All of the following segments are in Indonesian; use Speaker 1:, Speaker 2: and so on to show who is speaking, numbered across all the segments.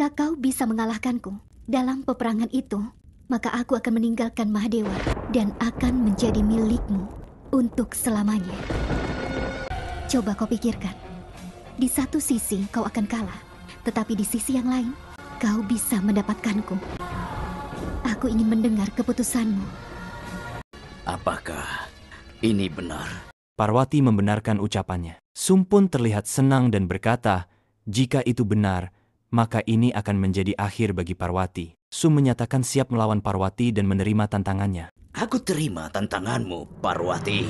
Speaker 1: Jika kau bisa mengalahkanku dalam peperangan itu, maka aku akan meninggalkan Mahadewa dan akan menjadi milikmu untuk selamanya. Coba kau pikirkan. Di satu sisi kau akan kalah, tetapi di sisi yang lain, kau bisa mendapatkanku. Aku ingin mendengar keputusanmu.
Speaker 2: Apakah ini benar?
Speaker 3: Parwati membenarkan ucapannya. Sum pun terlihat senang dan berkata, jika itu benar, maka ini akan menjadi akhir bagi Parwati. Sum menyatakan siap melawan Parwati dan menerima tantangannya.
Speaker 2: Aku terima tantanganmu, Parwati.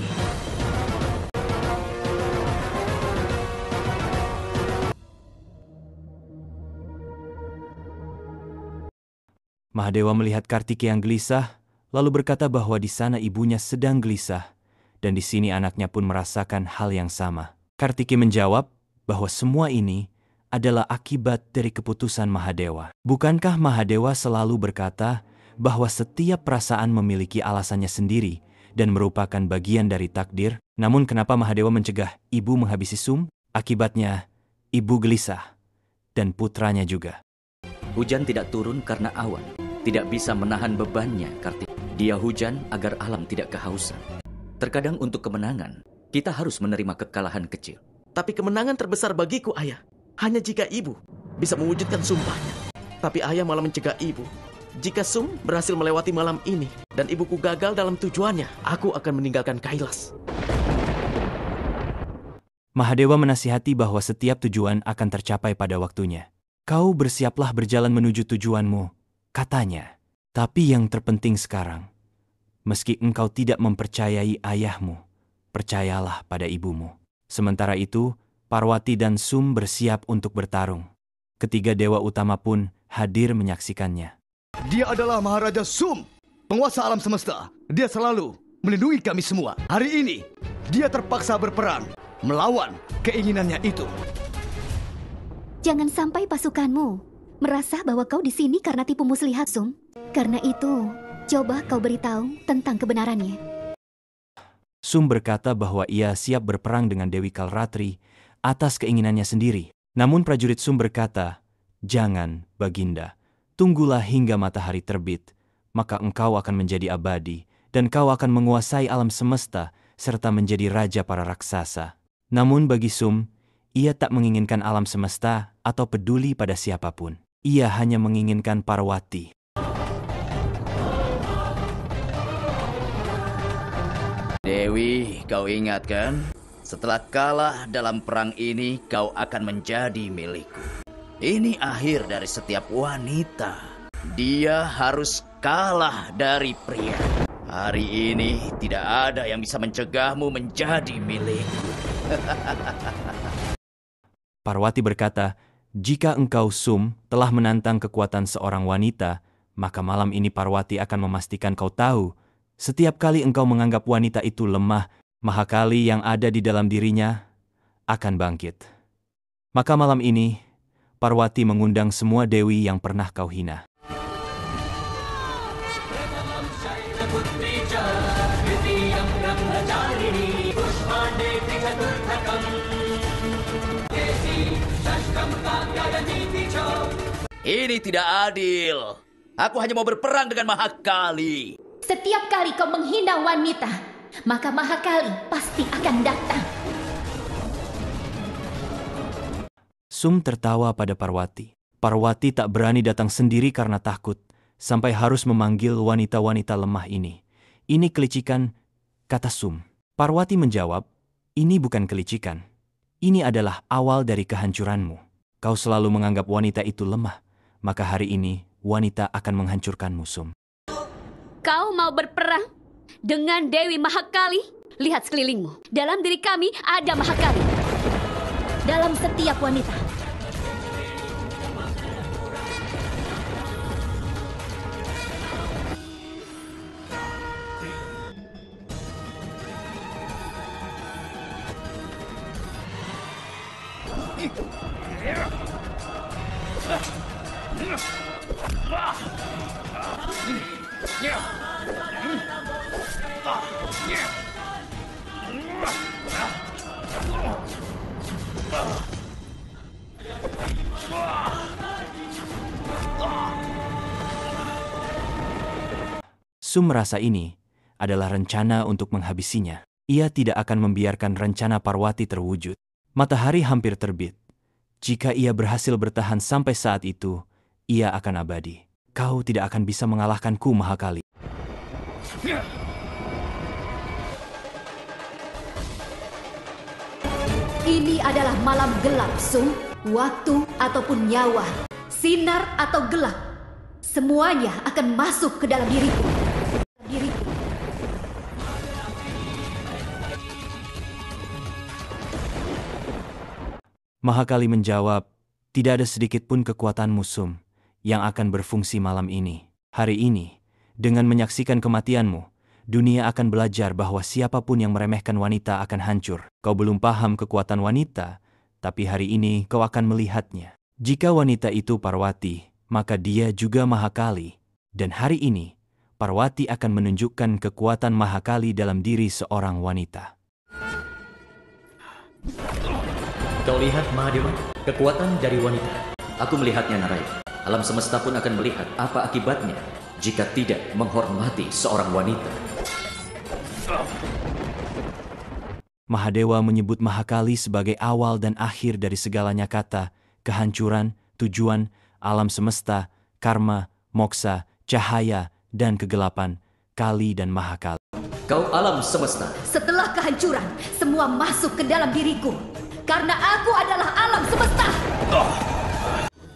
Speaker 3: Mahadewa melihat Kartikeya yang gelisah, lalu berkata bahwa di sana ibunya sedang gelisah, dan di sini anaknya pun merasakan hal yang sama. Kartikeya menjawab bahwa semua ini adalah akibat dari keputusan Mahadewa. Bukankah Mahadewa selalu berkata bahwa setiap perasaan memiliki alasannya sendiri dan merupakan bagian dari takdir? Namun kenapa Mahadewa mencegah ibu menghabisi Sum? Akibatnya, ibu gelisah, dan putranya juga.
Speaker 2: Hujan tidak turun karena awan. Tidak bisa menahan bebannya, Kartikeya. Dia hujan agar alam tidak kehausan. Terkadang untuk kemenangan, kita harus menerima kekalahan kecil.
Speaker 4: Tapi kemenangan terbesar bagiku, Ayah, hanya jika ibu bisa mewujudkan sumpahnya. Tapi ayah malah mencegah ibu. Jika Sum berhasil melewati malam ini dan ibuku gagal dalam tujuannya, aku akan meninggalkan Kailas.
Speaker 3: Mahadewa menasihati bahwa setiap tujuan akan tercapai pada waktunya. Kau bersiaplah berjalan menuju tujuanmu, katanya. Tapi yang terpenting sekarang, meski engkau tidak mempercayai ayahmu, percayalah pada ibumu. Sementara itu, Parwati dan Sum bersiap untuk bertarung. Ketiga dewa utama pun hadir menyaksikannya.
Speaker 5: Dia adalah Maharaja Sum, penguasa alam semesta. Dia selalu melindungi kami semua. Hari ini, dia terpaksa berperang melawan keinginannya itu.
Speaker 1: Jangan sampai pasukanmu merasa bahwa kau di sini karena tipu muslihat, Sum. Karena itu, coba kau beritahu tentang kebenarannya.
Speaker 3: Sum berkata bahwa ia siap berperang dengan Dewi Kalratri atas keinginannya sendiri. Namun prajurit Sum berkata, jangan, Baginda, tunggulah hingga matahari terbit, maka engkau akan menjadi abadi, dan kau akan menguasai alam semesta, serta menjadi raja para raksasa. Namun bagi Sum, ia tak menginginkan alam semesta atau peduli pada siapapun. Ia hanya menginginkan Parwati.
Speaker 2: Dewi, kau ingat kan? Setelah kalah dalam perang ini, kau akan menjadi milikku. Ini akhir dari setiap wanita. Dia harus kalah dari pria. Hari ini tidak ada yang bisa mencegahmu menjadi milikku.
Speaker 3: Parwati berkata, jika engkau Sum telah menantang kekuatan seorang wanita, maka malam ini Parwati akan memastikan kau tahu, setiap kali engkau menganggap wanita itu lemah, Mahakali yang ada di dalam dirinya akan bangkit. Maka malam ini, Parwati mengundang semua dewi yang pernah kau hina.
Speaker 2: Ini tidak adil. Aku hanya mau berperang dengan Mahakali.
Speaker 1: Setiap kali kau menghina wanita, maka Mahakali pasti akan datang.
Speaker 3: Sum tertawa pada Parwati. Parwati tak berani datang sendiri karena takut, sampai harus memanggil wanita-wanita lemah ini. Ini kelicikan, kata Sum. Parwati menjawab, ini bukan kelicikan. Ini adalah awal dari kehancuranmu. Kau selalu menganggap wanita itu lemah, maka hari ini wanita akan menghancurkanmu, Sum.
Speaker 6: Kau mau berperang dengan Dewi Mahakali? Lihat sekelilingmu. Dalam diri kami ada Mahakali.
Speaker 1: Dalam setiap wanita.
Speaker 3: Sum merasa ini adalah rencana untuk menghabisinya. Ia tidak akan membiarkan rencana Parwati terwujud. Matahari hampir terbit. Jika ia berhasil bertahan sampai saat itu, ia akan abadi. Kau tidak akan bisa mengalahkanku, Mahakali.
Speaker 1: Ini adalah malam gelap, Sum. Waktu ataupun nyawa, sinar atau gelap, semuanya akan masuk ke dalam diriku.
Speaker 3: Mahakali menjawab, tidak ada sedikit pun kekuatanmu, Sum, yang akan berfungsi malam ini. Hari ini, dengan menyaksikan kematianmu, dunia akan belajar bahwa siapapun yang meremehkan wanita akan hancur. Kau belum paham kekuatan wanita, tapi hari ini kau akan melihatnya. Jika wanita itu Parwati, maka dia juga Mahakali. Dan hari ini, Parwati akan menunjukkan kekuatan Mahakali dalam diri seorang wanita.
Speaker 7: Kau lihat, Mahadewa, kekuatan dari wanita.
Speaker 2: Aku melihatnya, Narayana. Alam semesta pun akan melihat apa akibatnya jika tidak menghormati seorang wanita.
Speaker 3: Mahadewa menyebut Mahakali sebagai awal dan akhir dari segalanya kata, kehancuran, tujuan, alam semesta, karma, moksa, cahaya, dan kegelapan, Kali dan Mahakali.
Speaker 2: Kau alam semesta.
Speaker 1: Setelah kehancuran, semua masuk ke dalam diriku. Karena aku adalah alam semesta.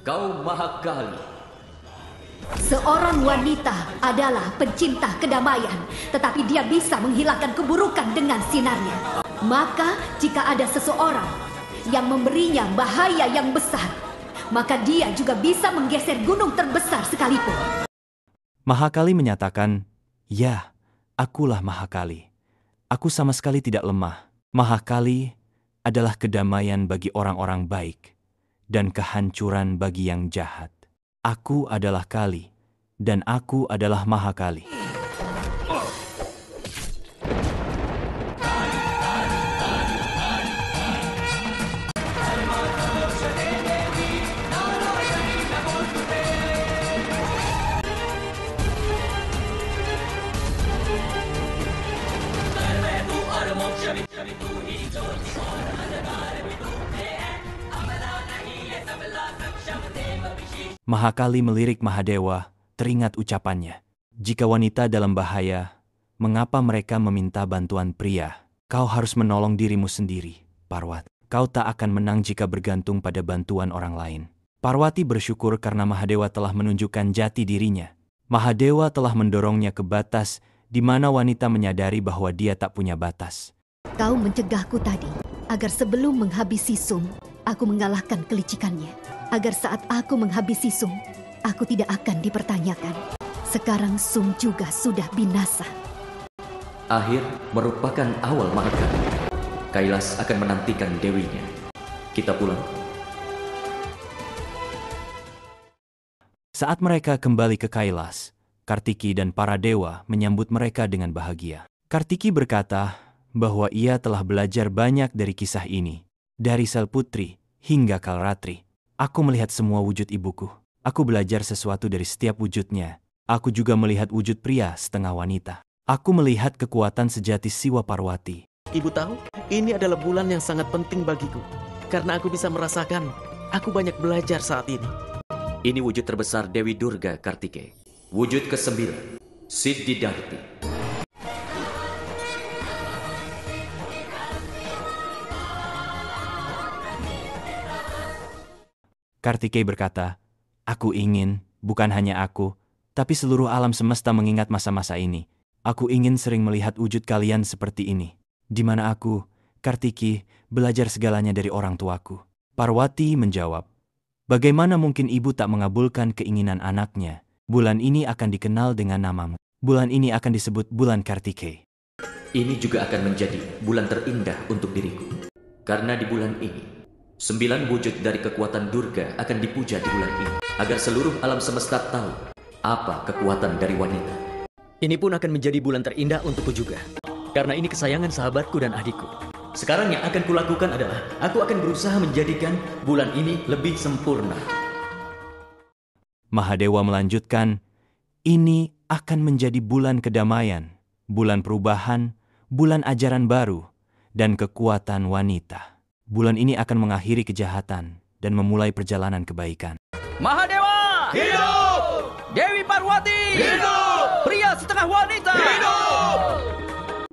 Speaker 2: Kau Mahakali.
Speaker 1: Seorang wanita adalah pencinta kedamaian, tetapi dia bisa menghilangkan keburukan dengan sinarnya. Maka jika ada seseorang yang memberinya bahaya yang besar, maka dia juga bisa menggeser gunung terbesar sekalipun.
Speaker 3: Mahakali menyatakan, ya, akulah Mahakali. Aku sama sekali tidak lemah. Mahakali adalah kedamaian bagi orang-orang baik dan kehancuran bagi yang jahat. Aku adalah Kali, dan aku adalah Mahakali. Mahakali melirik Mahadewa, teringat ucapannya. Jika wanita dalam bahaya, mengapa mereka meminta bantuan pria? Kau harus menolong dirimu sendiri, Parwati. Kau tak akan menang jika bergantung pada bantuan orang lain. Parwati bersyukur karena Mahadewa telah menunjukkan jati dirinya. Mahadewa telah mendorongnya ke batas di mana wanita menyadari bahwa dia tak punya batas.
Speaker 1: Kau mencegahku tadi, agar sebelum menghabisi Sum, aku mengalahkan kelicikannya. Agar saat aku menghabisi Sum, aku tidak akan dipertanyakan. Sekarang Sum juga sudah binasa.
Speaker 2: Akhir merupakan awal Mahakali. Kailas akan menantikan dewinya. Kita pulang.
Speaker 3: Saat mereka kembali ke Kailas, Kartiki dan para dewa menyambut mereka dengan bahagia. Kartiki berkata bahwa ia telah belajar banyak dari kisah ini. Dari Salputri hingga Kalratri. Aku melihat semua wujud ibuku. Aku belajar sesuatu dari setiap wujudnya. Aku juga melihat wujud pria setengah wanita. Aku melihat kekuatan sejati Siwa Parwati.
Speaker 4: Ibu tahu, ini adalah bulan yang sangat penting bagiku. Karena aku bisa merasakan, aku banyak belajar saat ini.
Speaker 2: Ini wujud terbesar Dewi Durga Kartike. Wujud ke-9, Siddhidarti.
Speaker 3: Kartikeya berkata, aku ingin, bukan hanya aku, tapi seluruh alam semesta mengingat masa-masa ini. Aku ingin sering melihat wujud kalian seperti ini. Di mana aku, Kartikeya, belajar segalanya dari orang tuaku. Parwati menjawab, bagaimana mungkin ibu tak mengabulkan keinginan anaknya? Bulan ini akan dikenal dengan namamu. Bulan ini akan disebut bulan Kartikeya.
Speaker 2: Ini juga akan menjadi bulan terindah untuk diriku. Karena di bulan ini, 9 wujud dari kekuatan Durga akan dipuja di bulan ini. Agar seluruh alam semesta tahu apa kekuatan dari wanita.
Speaker 7: Ini pun akan menjadi bulan terindah untukku juga. Karena ini kesayangan sahabatku dan adikku.
Speaker 2: Sekarang yang akan kulakukan adalah aku akan berusaha menjadikan bulan ini lebih sempurna.
Speaker 3: Mahadewa melanjutkan, ini akan menjadi bulan kedamaian, bulan perubahan, bulan ajaran baru, dan kekuatan wanita. Bulan ini akan mengakhiri kejahatan dan memulai perjalanan kebaikan.
Speaker 2: Mahadewa!
Speaker 5: Hidup!
Speaker 2: Dewi Parwati!
Speaker 5: Hidup!
Speaker 2: Pria setengah wanita!
Speaker 5: Hidup!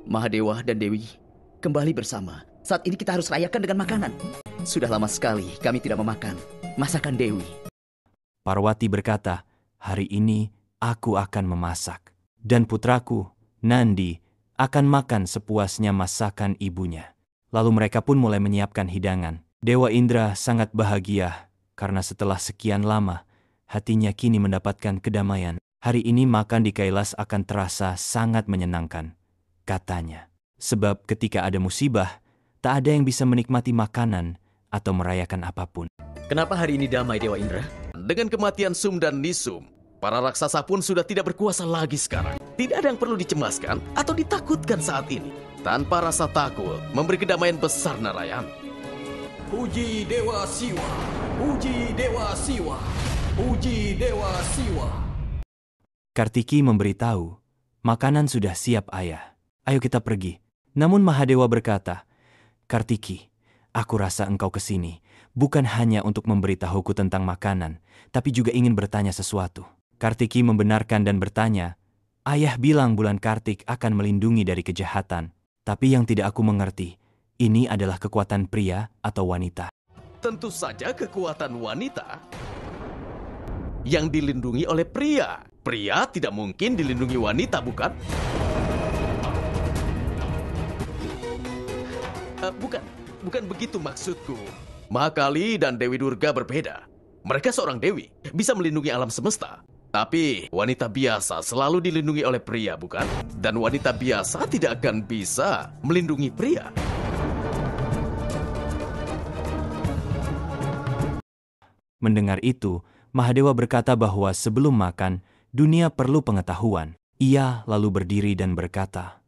Speaker 2: Mahadewa dan Dewi kembali bersama. Saat ini kita harus rayakan dengan makanan. Sudah lama sekali kami tidak memakan masakan Dewi.
Speaker 3: Parwati berkata, hari ini aku akan memasak. Dan putraku, Nandi, akan makan sepuasnya masakan ibunya. Lalu mereka pun mulai menyiapkan hidangan. Dewa Indra sangat bahagia karena setelah sekian lama, hatinya kini mendapatkan kedamaian. Hari ini makan di Kailas akan terasa sangat menyenangkan, katanya. Sebab ketika ada musibah, tak ada yang bisa menikmati makanan atau merayakan apapun.
Speaker 7: Kenapa hari ini damai, Dewa Indra?
Speaker 4: Dengan kematian Sum dan Nisum, para raksasa pun sudah tidak berkuasa lagi sekarang. Tidak ada yang perlu dicemaskan atau ditakutkan saat ini. Tanpa rasa takut, memberi kedamaian besar Narayan.
Speaker 8: Puji Dewa Siwa, puji Dewa Siwa, puji Dewa Siwa.
Speaker 3: Kartiki memberitahu, makanan sudah siap ayah. Ayo kita pergi. Namun Mahadewa berkata, Kartiki, aku rasa engkau kesini bukan hanya untuk memberitahuku tentang makanan, tapi juga ingin bertanya sesuatu. Kartiki membenarkan dan bertanya, ayah bilang bulan Kartik akan melindungi dari kejahatan. Tapi yang tidak aku mengerti, ini adalah kekuatan pria atau wanita.
Speaker 4: Tentu saja kekuatan wanita yang dilindungi oleh pria. Pria tidak mungkin dilindungi wanita, bukan? Bukan begitu maksudku. Mahakali dan Dewi Durga berbeda. Mereka seorang dewi, bisa melindungi alam semesta. Tapi wanita biasa selalu dilindungi oleh pria, bukan? Dan wanita biasa tidak akan bisa melindungi pria.
Speaker 3: Mendengar itu, Mahadewa berkata bahwa sebelum makan, dunia perlu pengetahuan. Ia lalu berdiri dan berkata,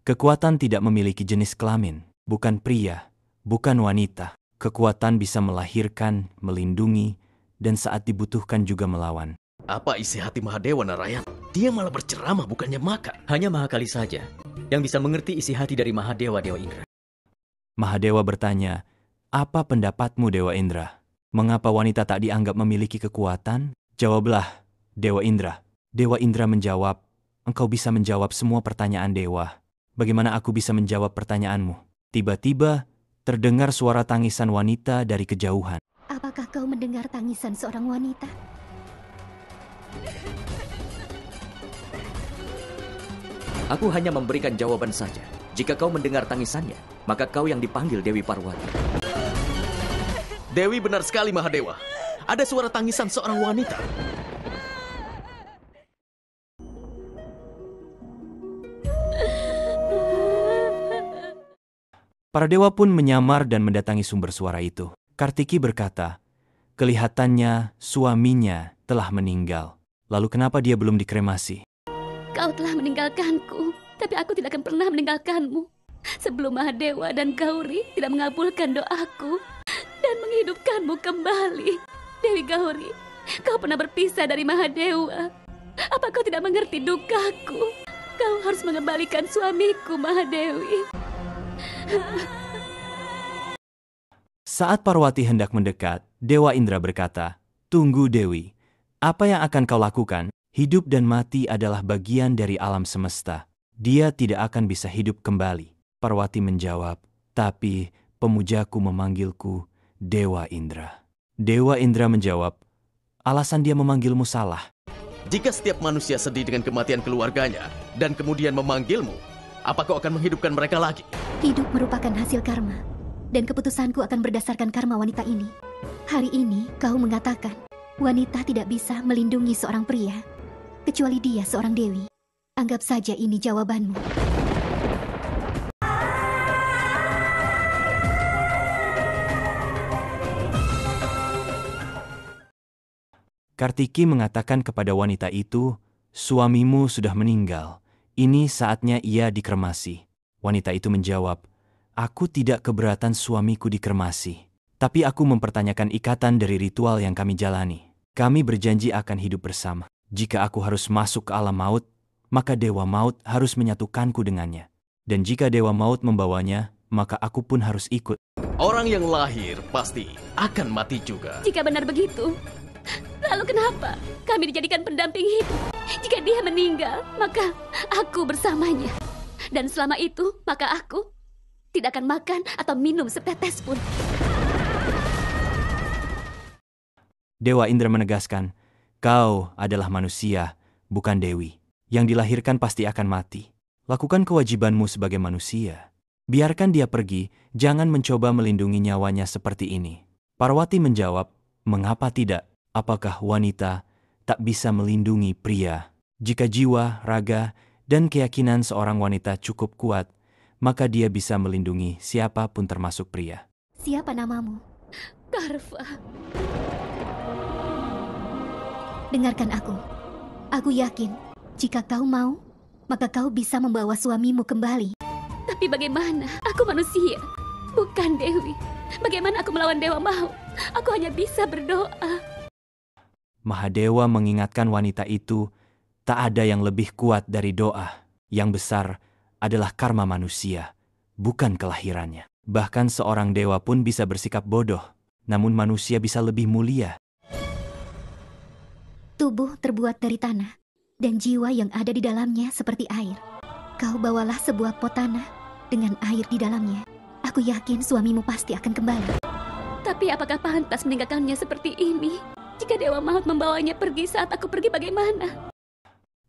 Speaker 3: kekuatan tidak memiliki jenis kelamin, bukan pria, bukan wanita. Kekuatan bisa melahirkan, melindungi, dan saat dibutuhkan juga melawan.
Speaker 4: Apa isi hati Mahadewa, Narayan? Dia malah berceramah bukannya makan.
Speaker 7: Hanya Mahakali saja yang bisa mengerti isi hati dari Mahadewa, Dewa Indra.
Speaker 3: Mahadewa bertanya, apa pendapatmu Dewa Indra? Mengapa wanita tak dianggap memiliki kekuatan? Jawablah, Dewa Indra. Dewa Indra menjawab, engkau bisa menjawab semua pertanyaan Dewa. Bagaimana aku bisa menjawab pertanyaanmu? Tiba-tiba, terdengar suara tangisan wanita dari kejauhan.
Speaker 1: Apakah kau mendengar tangisan seorang wanita?
Speaker 2: Aku hanya memberikan jawaban saja. Jika kau mendengar tangisannya, maka kau yang dipanggil Dewi Parwati.
Speaker 4: Dewi benar sekali, Mahadewa. Ada suara tangisan seorang wanita.
Speaker 3: Para dewa pun menyamar dan mendatangi sumber suara itu. Kartiki berkata, kelihatannya suaminya telah meninggal. Lalu kenapa dia belum dikremasi?
Speaker 6: Kau telah meninggalkanku, tapi aku tidak akan pernah meninggalkanmu. Sebelum Mahadewa dan Gauri tidak mengabulkan doaku dan menghidupkanmu kembali. Dewi Gauri, kau pernah berpisah dari Mahadewa. Apa kau tidak mengerti dukaku? Kau harus mengembalikan suamiku, Mahadewi.
Speaker 3: Saat Parwati hendak mendekat, Dewa Indra berkata, tunggu Dewi, apa yang akan kau lakukan? Hidup dan mati adalah bagian dari alam semesta. Dia tidak akan bisa hidup kembali. Parwati menjawab, tapi pemujaku memanggilku Dewa Indra. Dewa Indra menjawab, alasan dia memanggilmu salah.
Speaker 4: Jika setiap manusia sedih dengan kematian keluarganya dan kemudian memanggilmu, apa kau akan menghidupkan mereka lagi?
Speaker 1: Hidup merupakan hasil karma, dan keputusanku akan berdasarkan karma wanita ini. Hari ini kau mengatakan, wanita tidak bisa melindungi seorang pria, kecuali dia seorang dewi. Anggap saja ini jawabanmu.
Speaker 3: Kartiki mengatakan kepada wanita itu, suamimu sudah meninggal. Ini saatnya ia dikremasi. Wanita itu menjawab, aku tidak keberatan suamiku dikremasi. Tapi aku mempertanyakan ikatan dari ritual yang kami jalani. Kami berjanji akan hidup bersama. Jika aku harus masuk ke alam maut, maka Dewa Maut harus menyatukanku dengannya. Dan jika Dewa Maut membawanya, maka aku pun harus ikut.
Speaker 8: Orang yang lahir pasti akan mati juga.
Speaker 6: Jika benar begitu, lalu kenapa kami dijadikan pendamping hidup? Jika dia meninggal, maka aku bersamanya. Dan selama itu, maka aku tidak akan makan atau minum setetes pun.
Speaker 3: Dewa Indra menegaskan, kau adalah manusia, bukan dewi. Yang dilahirkan pasti akan mati. Lakukan kewajibanmu sebagai manusia. Biarkan dia pergi, jangan mencoba melindungi nyawanya seperti ini. Parwati menjawab, mengapa tidak? Apakah wanita tak bisa melindungi pria? Jika jiwa, raga, dan keyakinan seorang wanita cukup kuat, maka dia bisa melindungi siapapun termasuk pria.
Speaker 1: Siapa namamu?
Speaker 6: Karva.
Speaker 1: Dengarkan aku. Aku yakin, jika kau mau, maka kau bisa membawa suamimu kembali.
Speaker 6: Tapi bagaimana? Aku manusia, bukan dewi. Bagaimana aku melawan Dewa Maut? Aku hanya bisa berdoa.
Speaker 3: Mahadewa mengingatkan wanita itu, tak ada yang lebih kuat dari doa. Yang besar adalah karma manusia, bukan kelahirannya. Bahkan seorang dewa pun bisa bersikap bodoh, namun manusia bisa lebih mulia.
Speaker 1: Tubuh terbuat dari tanah, dan jiwa yang ada di dalamnya seperti air. Kau bawalah sebuah pot tanah dengan air di dalamnya. Aku yakin suamimu pasti akan kembali.
Speaker 6: Tapi apakah pantas meninggalkannya seperti ini? Jika Dewa Maut membawanya pergi saat aku pergi, bagaimana?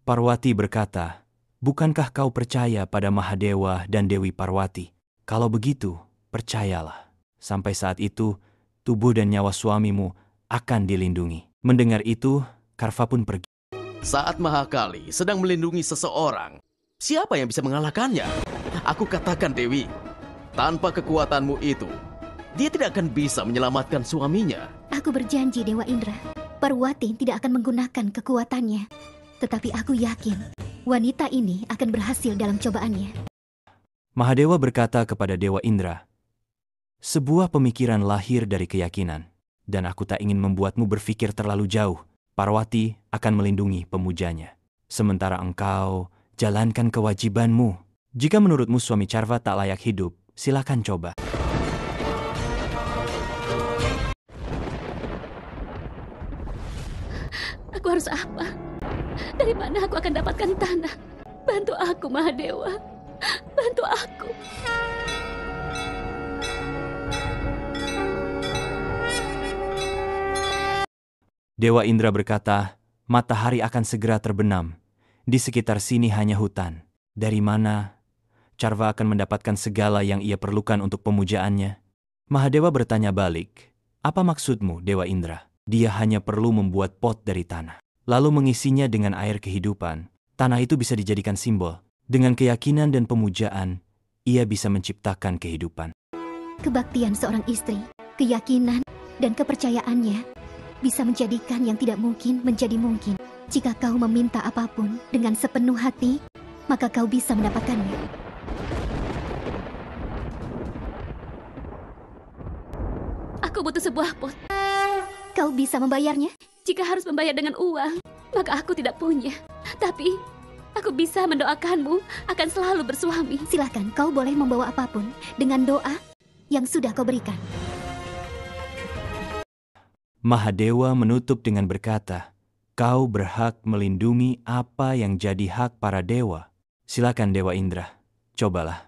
Speaker 3: Parwati berkata, bukankah kau percaya pada Mahadewa dan Dewi Parwati? Kalau begitu, percayalah. Sampai saat itu, tubuh dan nyawa suamimu akan dilindungi. Mendengar itu, Karva pun pergi.
Speaker 4: Saat Mahakali sedang melindungi seseorang, siapa yang bisa mengalahkannya? Aku katakan Dewi, tanpa kekuatanmu itu, dia tidak akan bisa menyelamatkan suaminya.
Speaker 1: Aku berjanji Dewa Indra, Parwati tidak akan menggunakan kekuatannya. Tetapi aku yakin, wanita ini akan berhasil dalam cobaannya.
Speaker 3: Mahadewa berkata kepada Dewa Indra, sebuah pemikiran lahir dari keyakinan, dan aku tak ingin membuatmu berpikir terlalu jauh. Parwati akan melindungi pemujanya. Sementara engkau jalankan kewajibanmu. Jika menurutmu suami Carva tak layak hidup, silakan coba.
Speaker 6: Aku harus apa? Dari mana aku akan dapatkan tanah? Bantu aku, Mahadewa. Bantu aku.
Speaker 3: Dewa Indra berkata, matahari akan segera terbenam. Di sekitar sini hanya hutan. Dari mana Carva akan mendapatkan segala yang ia perlukan untuk pemujaannya? Mahadewa bertanya balik, apa maksudmu, Dewa Indra? Dia hanya perlu membuat pot dari tanah, lalu mengisinya dengan air kehidupan. Tanah itu bisa dijadikan simbol. Dengan keyakinan dan pemujaan, ia bisa menciptakan kehidupan.
Speaker 1: Kebaktian seorang istri, keyakinan, dan kepercayaannya bisa menjadikan yang tidak mungkin menjadi mungkin. Jika kau meminta apapun dengan sepenuh hati, maka kau bisa mendapatkannya.
Speaker 6: Aku butuh sebuah pot.
Speaker 1: Kau bisa membayarnya?
Speaker 6: Jika harus membayar dengan uang, maka aku tidak punya. Tapi aku bisa mendoakanmu akan selalu bersuami.
Speaker 1: Silakan, kau boleh membawa apapun dengan doa yang sudah kau berikan.
Speaker 3: Mahadewa menutup dengan berkata, kau berhak melindungi apa yang jadi hak para dewa. Silakan Dewa Indra, cobalah.